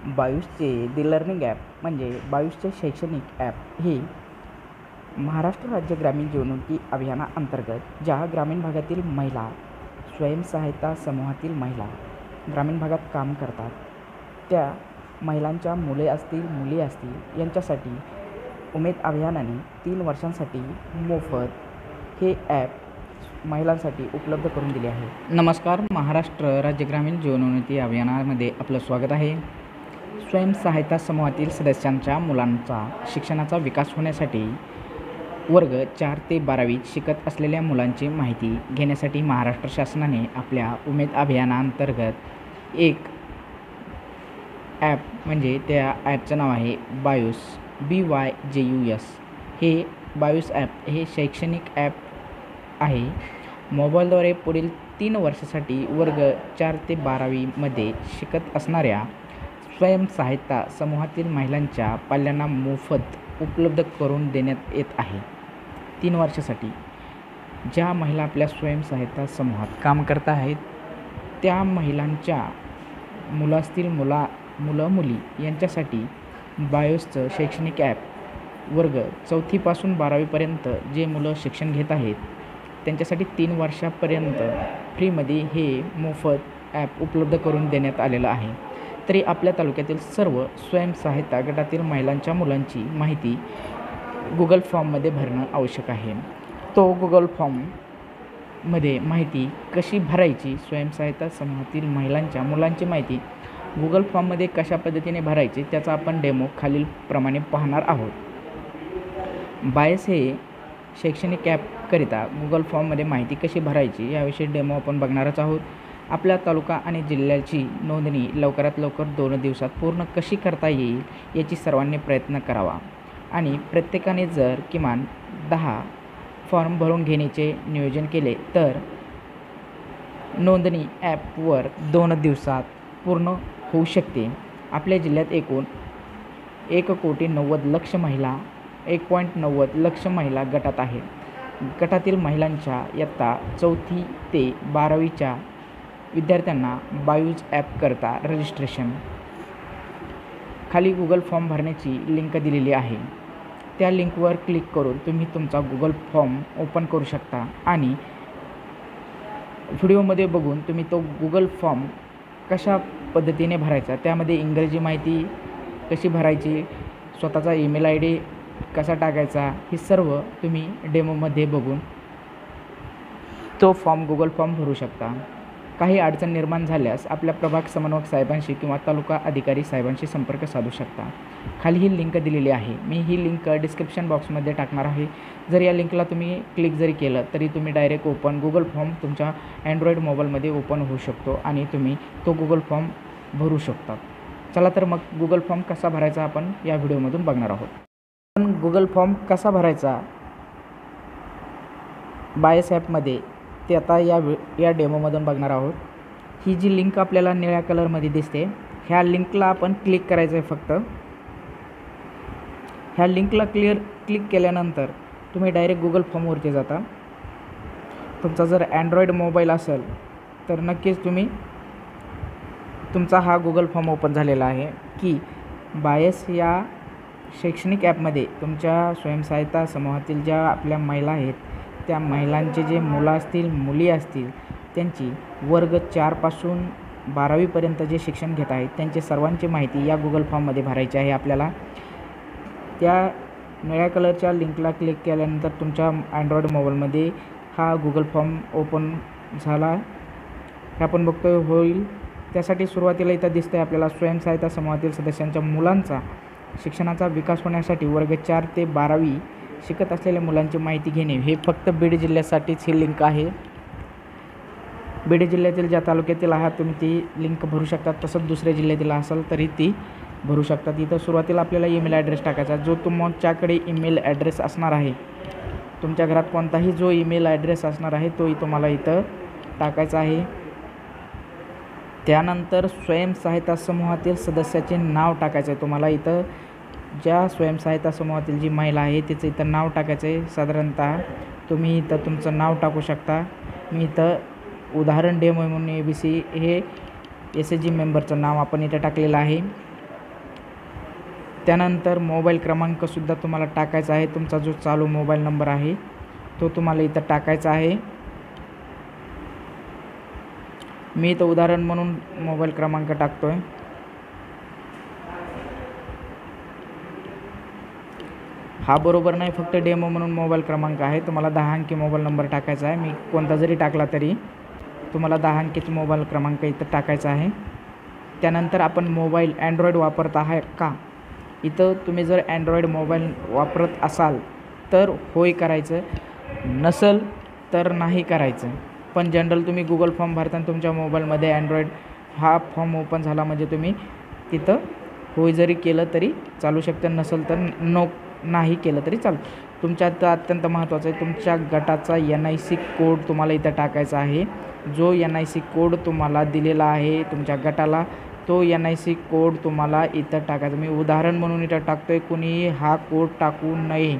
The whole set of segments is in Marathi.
बायूसचे दी लर्निंग ॲप म्हणजे बायूसचे शैक्षणिक ॲप हे महाराष्ट्र राज्य ग्रामीण जीवनोन्नती अभियानाअंतर्गत ज्या ग्रामीण भागातील महिला, स्वयंसहायता समूहातील महिला ग्रामीण भागात काम करतात त्या महिलांच्या मुले असतील यांच्यासाठी उमेद अभियानाने 3 वर्षांसाठी मोफत हे ॲप महिलांसाठी उपलब्ध करून दिले आहे. नमस्कार, महाराष्ट्र राज्य ग्रामीण जीवनोन्नती अभियानामध्ये आपलं स्वागत आहे. स्वयंसहायता समूहातील सदस्यांच्या मुलांचा शिक्षणाचा विकास होण्यासाठी वर्ग 4 ते 12वी शिकत असलेल्या मुलांची माहिती घेण्यासाठी महाराष्ट्र शासनाने आपल्या उमेद अभियानाअंतर्गत एक ॲप म्हणजे त्या ॲपचं नाव आहे बायूस BYJUS. हे बायूस ॲप हे शैक्षणिक ॲप आहे. मोबाईलद्वारे पुढील 3 वर्षासाठी वर्ग 4 ते 12वीमध्ये शिकत असणाऱ्या स्वयंसहायता समूहातील महिलांच्या पाल्यांना मोफत उपलब्ध करून देण्यात येत आहे. 3 वर्षासाठी ज्या महिला आपल्या स्वयंसहायता समूहात काम करत आहेत त्या महिलांच्या मुलं मुली यांच्यासाठी बायूसचं शैक्षणिक ॲप वर्ग 4थीपासून 12वीपर्यंत जे मुलं शिक्षण घेत आहेत त्यांच्यासाठी 3 वर्षापर्यंत फ्रीमध्ये हे मोफत ॲप उपलब्ध करून देण्यात आलेलं आहे. तरी आपल्या तालुक्यातील सर्व स्वयंसहायता गटातील महिलांच्या मुलांची माहिती गुगल फॉर्ममध्ये भरणं आवश्यक आहे. तो गुगल फॉर्ममध्ये माहिती कशी भरायची, स्वयंसहायता समूहातील महिलांच्या मुलांची माहिती गुगल फॉर्ममध्ये कशा पद्धतीने भरायची त्याचा आपण डेमो खालीलप्रमाणे पाहणार आहोत. बायस हे शैक्षणिक ॲपकरिता गुगल फॉर्ममध्ये माहिती कशी भरायची याविषयी डेमो आपण बघणारच आहोत. आपल्या तालुका आणि जिल्ह्याची नोंदणी लवकरात लवकर 2 दिवसात पूर्ण कशी करता येईल याची सर्वांनी प्रयत्न करावा आणि प्रत्येकाने जर किमान 10 फॉर्म भरून घेण्याचे नियोजन केले तर नोंदणी ॲपवर 2 दिवसात पूर्ण होऊ शकते. आपल्या जिल्ह्यात एकूण 1,90,00,000 महिला 1.90 लक्ष महिला गटात आहेत. गटातील महिलांच्या इयत्ता 4थी ते 12वीच्या विद्यार्थ्यांना बायूस ॲपकरता रजिस्ट्रेशन खाली गुगल फॉर्म भरण्याची लिंक दिलेली आहे. त्या लिंकवर क्लिक करून तुम्ही तुमचा गुगल फॉर्म ओपन करू शकता आणि व्हिडिओमध्ये बघून तुम्ही तो गुगल फॉर्म कशा पद्धतीने भरायचा, त्यामध्ये इंग्रजी माहिती कशी भरायची, स्वतःचा ईमेल ID कसा टाकायचा हे सर्व तुम्ही डेमोमध्ये बघून तो गुगल फॉर्म भरू शकता. काही अडचण निर्माण झाल्यास आपल्या प्रभाग समन्वयक साहेबांशी किंवा तालुका अधिकारी साहेबांशी संपर्क साधू शकता. खाली ही लिंक दिलेली आहे. मी ही लिंक डिस्क्रिप्शन बॉक्समध्ये टाकणार आहे. जर या लिंकला तुम्ही क्लिक जरी केलं तरी तुम्ही डायरेक्ट गुगल फॉर्म तुमच्या अँड्रॉईड मोबाईलमध्ये ओपन होऊ शकतो आणि तुम्ही तो गुगल फॉर्म भरू शकता. चला तर मग गुगल फॉर्म कसा भरायचा आपण या व्हिडिओमधून बघणार आहोत. पण गुगल फॉर्म कसा भरायचा बायस ॲपमध्ये ते आता या डेमोमधून बघणार आहोत. ही जी लिंक आपल्याला निळ्या कलरमध्ये दिसते ह्या लिंकला आपण क्लिक करायचं आहे. फक्त ह्या लिंकला क्लिक केल्यानंतर तुम्ही डायरेक्ट गुगल फॉर्मवरती जाता. तुमचा जर अँड्रॉईड मोबाईल असेल तर नक्कीच तुमचा हा गुगल फॉर्म ओपन झालेला आहे की बायस या शैक्षणिक ॲपमध्ये तुमच्या स्वयंसहायता समूहातील ज्या आपल्या महिला आहेत त्या महिलांचे जे मुली असतील त्यांची वर्ग 4 पासून 12वीपर्यंत जे शिक्षण घेत आहेत त्यांची सर्वांची माहिती या गुगल फॉर्ममध्ये भरायची आहे. आपल्याला त्या निळ्या कलरच्या लिंकला क्लिक केल्यानंतर तुमच्या अँड्रॉईड मोबाईलमध्ये हा गुगल फॉर्म ओपन झाला हे आपण बघतोय होईल. त्यासाठी सुरुवातीला इथं दिसतं आहे आपल्याला स्वयंसहायता समूहातील सदस्यांच्या मुलांचा शिक्षणाचा विकास होण्यासाठी वर्ग 4 ते 12वी शिकत असलेल्या मुलांची माहिती घेणे. हे फक्त बीड जिल्ह्यासाठीच ही लिंक आहे. बीड जिल्ह्यातील ज्या तालुक्यातील आहात तुम्ही ती लिंक भरू शकता. तसंच दुसऱ्या जिल्ह्यातील असेल तरी ती भरू शकतात. इथं सुरुवातीला आपल्याला ईमेल ॲड्रेस टाकायचा. जो तुमच्याकडे ईमेल ॲड्रेस असणार आहे, तुमच्या घरात कोणताही जो ईमेल ॲड्रेस असणार आहे तो तुम्हाला इथं टाकायचा आहे. त्यानंतर स्वयंसहायता समूहातील सदस्याचे नाव टाकायचं आहे तुम्हाला. इथं ज्या स्वयंसहायता समूहातील जी महिला आहे तिचं इथं नाव टाकायचं आहे. साधारणतः तुम्ही इथं तुमचं नाव टाकू शकता. मी इथं उदाहरण डेमो म्हणून ABC हे SHG मेंबरचं नाव आपण इथं टाकलेलं आहे. त्यानंतर मोबाईल क्रमांकसुद्धा तुम्हाला टाकायचा आहे. तुमचा जो चालू मोबाईल नंबर आहे तो तुम्हाला इथं टाकायचा आहे. मी इथं उदाहरण म्हणून मोबाईल क्रमांक टाकतो आहे. हा बरोबर नाही, फक्त डेमो म्हणून मोबाईल क्रमांक आहे. तुम्हाला 10 अंकी मोबाईल नंबर टाकायचा आहे. मी कोणता जरी टाकला तरी तुम्हाला 10 अंकीचा मोबाईल क्रमांक इथं टाकायचा आहे. त्यानंतर आपण मोबाईल अँड्रॉईड वापरत आहे का, इथं तुम्ही जर अँड्रॉईड मोबाईल वापरत असाल तर होय करायचं, नसेल तर नाही करायचं. पण जनरल तुम्ही गुगल फॉर्म भरताना तुमच्या मोबाईलमध्ये अँड्रॉईड हा फॉर्म ओपन झाला म्हणजे तुम्ही तिथं होय जरी केलं तरी चालू शकतं, नसेल तर नाही केलं तरी चालू. तुमच्या आता अत्यंत महत्त्वाचं आहे, तुमच्या गटाचा NIC कोड तुम्हाला इथं टाकायचा आहे. जो NIC कोड तुम्हाला दिलेला आहे तुमच्या गटाला, तो NIC कोड तुम्हाला इथं टाकायचा. मी उदाहरण म्हणून इथं टाकतो आहे, कुणीही हा कोड टाकू नये.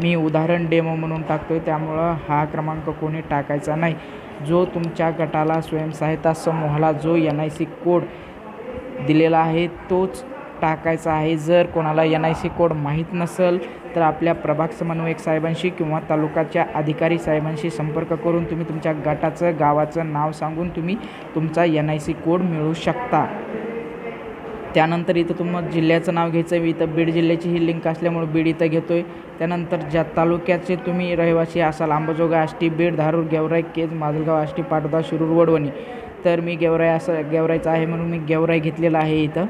मी उदाहरण डेमो म्हणून टाकतो आहे, त्यामुळं हा क्रमांक कोणी टाकायचा नाही. जो तुमच्या गटाला स्वयंसहायता समूहाला जो NIC कोड दिलेला आहे तोच टाकायचा आहे. जर कोणाला NIC कोड माहीत नसेल तर आपल्या प्रभाग समन्वयक साहेबांशी किंवा तालुक्याच्या अधिकारी साहेबांशी संपर्क करून तुम्ही तुमच्या गटाचं गावाचं नाव सांगून तुम्ही तुमचा NIC कोड मिळवू शकता. त्यानंतर इथं तुम्हाला जिल्ह्याचं नाव घ्यायचं आहे. इथं बीड जिल्ह्याची ही लिंक असल्यामुळे बीड इथं घेतो आहे. त्यानंतर ज्या तालुक्याचे तुम्ही रहिवासी असाल, अंबाजोगाई, आष्टी, बीड, धारूर, गेवराई, केज, माजलगाव, आष्टी, पाटोदा, शिरूर, वडवणी, तर मी गेवराईचा आहे म्हणून मी गेवराई घेतलेला आहे. इथं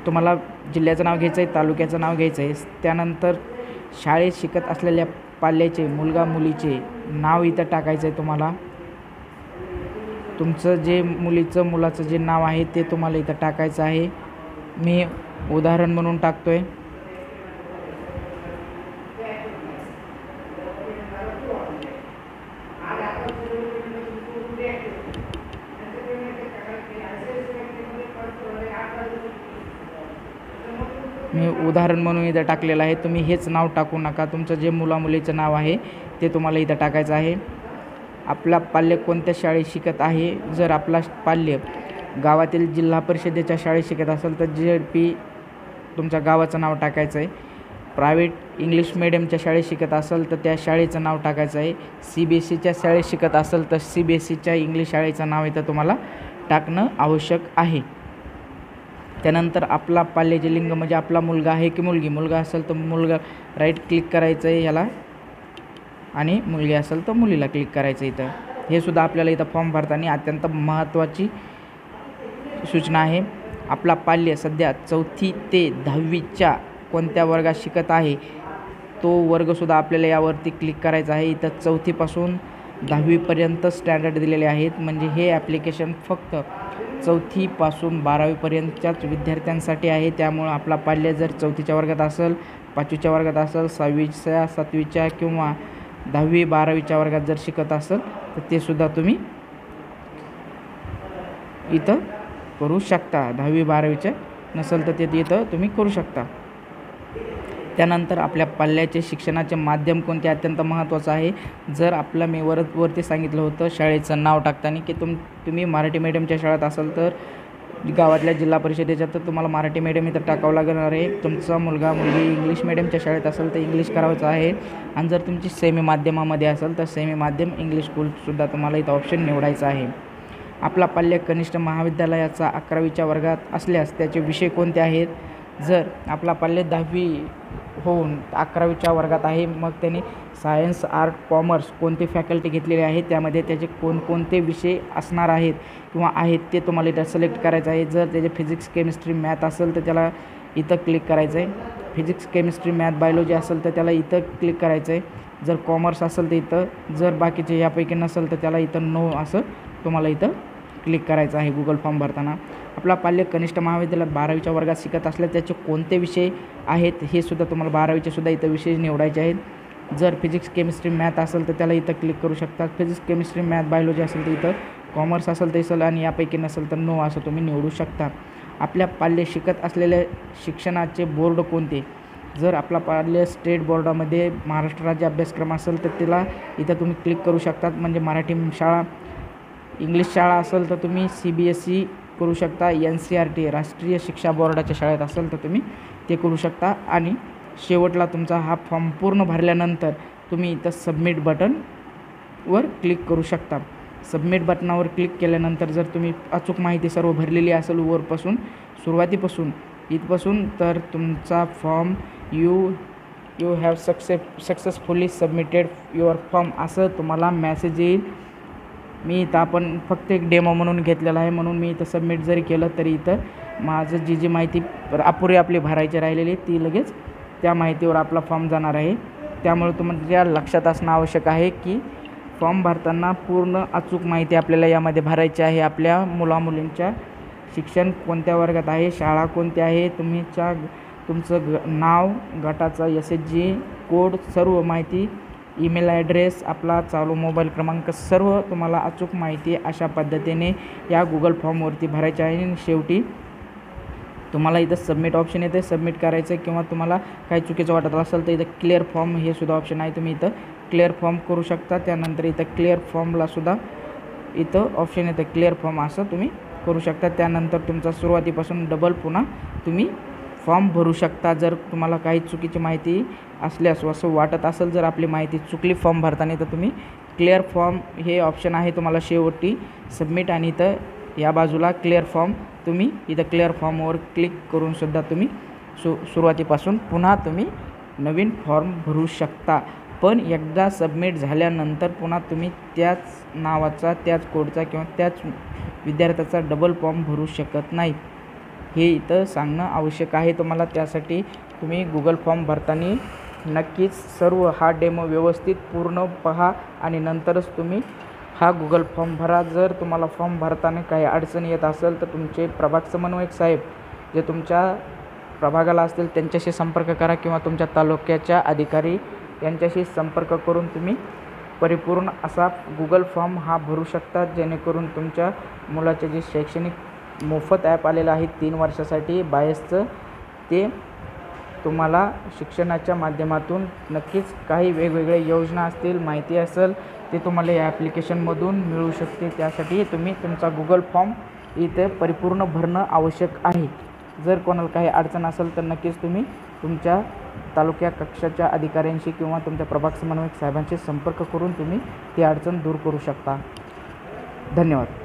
तुम्हाला जिल्ह्याचं नाव घ्यायचं आहे, तालुक्याचं नाव घ्यायचं आहे. त्यानंतर शाळेत शिकत असलेल्या पाल्याचे मुलगा मुलीचे नाव इथं टाकायचं आहे. तुम्हाला तुमचं जे मुलाचं जे नाव आहे ते तुम्हाला इथं टाकायचं आहे. मी उदाहरण म्हणून टाकतो आहे. मी उदाहरण म्हणून इथं टाकलेलं आहे. तुम्ही हेच नाव टाकू नका. तुमचं जे मुलीचं नाव आहे ते तुम्हाला इथं टाकायचं आहे. आपला पाल्य कोणत्या शाळेत शिकत आहे, जर आपला पाल्य गावातील जिल्हा परिषदेच्या शाळेत शिकत असेल तर ZP तुमच्या गावाचं नाव टाकायचं आहे. प्रायव्हेट इंग्लिश मिडियमच्या शाळेत शिकत असेल तर त्या शाळेचं नाव टाकायचं आहे. CBSEच्या शाळेत शिकत असेल तर CBSEच्या इंग्लिश शाळेचं नाव इथं तुम्हाला टाकणं आवश्यक आहे. त्यानंतर आपला पाल्याचे लिंग म्हणजे आपला मुलगा आहे की मुलगा असेल तर मुलगा राईट क्लिक करायचं आहे ह्याला, आणि मुलगी असेल तर मुलीला क्लिक करायचं. इथं हे सुद्धा आपल्याला इथं फॉर्म भरताना अत्यंत महत्त्वाची सूचना आहे. आपला पाल्य सध्या 4थी ते 10वीच्या कोणत्या वर्गात शिकत आहे तो वर्गसुद्धा आपल्याला यावरती क्लिक करायचा आहे. इथं 4थीपासून 10वीपर्यंत स्टँडर्ड दिलेले आहेत. म्हणजे हे ॲप्लिकेशन फक्त 4थीपासून 12वीपर्यंतच्याच विद्यार्थ्यांसाठी आहे. त्यामुळं आपला पाल्य जर 4थीच्या वर्गात असेल, 5वीच्या वर्गात असेल, 6वीच्या 7वीच्या किंवा 10वी 12वीच्या वर्गात जर शिकत असेल तर ते सुद्धा तुम्ही इथं करू शकता. 10वी 12वीच्या नसेल तर ते इथं तुम्ही करू शकता. त्यानंतर आपल्या पाल्याचे शिक्षणाचे माध्यम कोणते अत्यंत महत्त्वाचं आहे. जर आपलं मी वरती सांगितलं होतं शाळेचं नाव टाकताना की तुम्ही मराठी मीडियमच्या शाळेत असाल तर गावातल्या जिल्हा परिषदेच्या तर तुम्हाला मराठी मीडियम इथं टाकावं लागणार आहे. तुमचा मुलगा मुलगी इंग्लिश मीडियमच्या शाळेत असेल तर इंग्लिश करायचं आहे. आणि जर तुमची सेमी माध्यमामध्ये असेल तर सेमी माध्यम इंग्लिश स्कूलसुद्धा तुम्हाला इथं ऑप्शन निवडायचा आहे. आपला पाल्य कनिष्ठ महाविद्यालयाचा 11वीच्या वर्गात असल्यास त्याचे विषय कोणते आहेत. जर आपला पाल्य 10वी होऊन 11वीच्या वर्गात आहे मग त्याने सायन्स, आर्ट, कॉमर्स कोणते फॅकल्टी घेतलेले आहेत, त्यामध्ये त्याचे कोणकोणते विषय असणार आहेत किंवा आहेत ते तुम्हाला इथं सिलेक्ट करायचं आहे. जर त्याचे फिजिक्स, केमिस्ट्री, मॅथ असेल तर त्याला इथं क्लिक करायचं आहे. फिजिक्स, केमिस्ट्री, मॅथ, बायोलॉजी असेल तर त्याला इथं क्लिक करायचं आहे. जर कॉमर्स असेल तर इथं, जर बाकीचे यापैकी नसेल तर त्याला इथं नो असं तुम्हाला इथं क्लिक करायचं आहे गुगल फॉर्म भरताना. आपला पाल्य कनिष्ठ महाविद्यालयात 12वीच्या वर्गात शिकत असल्यास त्याचे कोणते विषय आहेत हे सुद्धा तुम्हाला 12वीचे सुद्धा इथं विषय निवडायचे आहेत. जर फिजिक्स, केमिस्ट्री, मॅथ असेल तर त्याला इथं क्लिक करू शकता. फिजिक्स, केमिस्ट्री, मॅथ, बायोलॉजी असेल तर इथं, कॉमर्स असेल तर इथं, आणि यापैकी नसेल तर नो असं तुम्ही निवडू शकता. आपल्या पाल्य शिकत असलेल्या शिक्षणाचे बोर्ड कोणते. जर आपला पाल्य स्टेट बोर्डामध्ये महाराष्ट्र राज्य अभ्यासक्रम असेल तर त्याला इथं तुम्ही क्लिक करू शकतात. म्हणजे मराठी शाळा, इंग्लिश शाळा असेल तर तुम्ही CBSE करू शकता. NCERT राष्ट्रीय शिक्षा बोर्डाच्या शाळेत असेल तर तुम्ही ते करू शकता. आणि शेवटला तुमचा हा फॉर्म पूर्ण भरल्यानंतर तुम्ही इथं सबमिट बटनवर क्लिक करू शकता. सबमिट बटनावर क्लिक केल्यानंतर जर तुम्ही अचूक माहिती सर्व भरलेली असेल वरपासून सुरुवातीपासून इथपासून, तर तुमचा form you have successfully submitted your form असं तुम्हाला मेसेज येईल. मी इथं आपण फक्त एक डेमो म्हणून घेतलेला आहे, म्हणून मी इथं सबमिट जरी केलं तरी इथं माझं जी माहिती अपुरी आपली भरायची राहिलेली ती लगेच त्या माहितीवर आपला फॉर्म जाणार आहे. त्यामुळे तुमच्या लक्षात असणं आवश्यक आहे की फॉर्म भरताना पूर्ण अचूक माहिती आपल्याला यामध्ये भरायची आहे. आपल्या मुलामुलींच्या शिक्षण कोणत्या वर्गात आहे, शाळा कोणती आहे, तुमचं नाव, गटाचा SHG कोड, सर्व माहिती, ईमेल ॲड्रेस, आपला चालू मोबाईल क्रमांक, सर्व तुम्हाला अचूक माहिती अशा पद्धतीने या गुगल फॉर्मवरती भरायची आहे. आणि शेवटी तुम्हाला इथं सबमिट ऑप्शन येते, सबमिट करायचं किंवा तुम्हाला काही चुकीचं वाटत असेल तर इथं क्लिअर फॉर्म हे सुद्धा ऑप्शन आहे, तुम्ही इथं क्लिअर फॉर्म करू शकता. त्यानंतर इथं क्लिअर फॉर्मलासुद्धा इथं ऑप्शन येतं क्लिअर फॉर्म, असं तुम्ही करू शकता. त्यानंतर तुमचा सुरुवातीपासून डबल पुन्हा तुम्ही फॉर्म भरू शकता. जर तुम्हाला काही चुकीची माहिती असल्यास असं वाटत असेल, जर आपली माहिती चुकली फॉर्म भरताना, तर तुम्ही क्लिअर फॉर्म हे ऑप्शन आहे तुम्हाला शेवटी सबमिट, आणि इथं या बाजूला क्लिअर फॉर्म, तुम्ही इथं क्लिअर फॉर्मवर क्लिक करूनसुद्धा तुम्ही सुरुवातीपासून पुन्हा तुम्ही नवीन फॉर्म भरू शकता. पण एकदा सबमिट झाल्यानंतर पुन्हा तुम्ही त्याच नावाचा, त्याच कोडचा किंवा त्याच विद्यार्थ्याचा डबल फॉर्म भरू शकत नाही. हे इथं सांगणं आवश्यक आहे तुम्हाला. त्यासाठी तुम्ही गुगल फॉर्म भरताना नक्कीच सर्व हा डेमो व्यवस्थित पूर्ण पहा आणि नंतरच तुम्ही हा गुगल फॉर्म भरा. जर तुम्हाला फॉर्म भरताना काही अडचण येत असेल तर तुमचे प्रभाग समन्वयक साहेब जे तुमच्या प्रभागाला असतील त्यांच्याशी संपर्क करा किंवा तुमच्या तालुक्याच्या अधिकारी यांच्याशी संपर्क करून तुम्ही परिपूर्ण असा गुगल फॉर्म हा भरू शकता, जेणेकरून तुमच्या मुलाचे जे शैक्षणिक मोफत ॲप आलेलं आहे 3 वर्षासाठी बायसचं, ते तुम्हाला शिक्षणाच्या माध्यमातून नक्कीच काही वेगवेगळ्या योजना असतील, माहिती असेल, ते तुम्हाला या ॲप्लिकेशनमधून मिळू शकते. त्यासाठी तुम्ही तुमचा गुगल फॉर्म इथे परिपूर्ण भरणं आवश्यक आहे. जर कोणाला काही अडचण असेल तर नक्कीच तुम्ही तुमच्या तालुक्या कक्षाच्या अधिकाऱ्यांशी किंवा तुमच्या प्रभाग समन्वयक साहेबांशी संपर्क करून तुम्ही ती अडचण दूर करू शकता. धन्यवाद.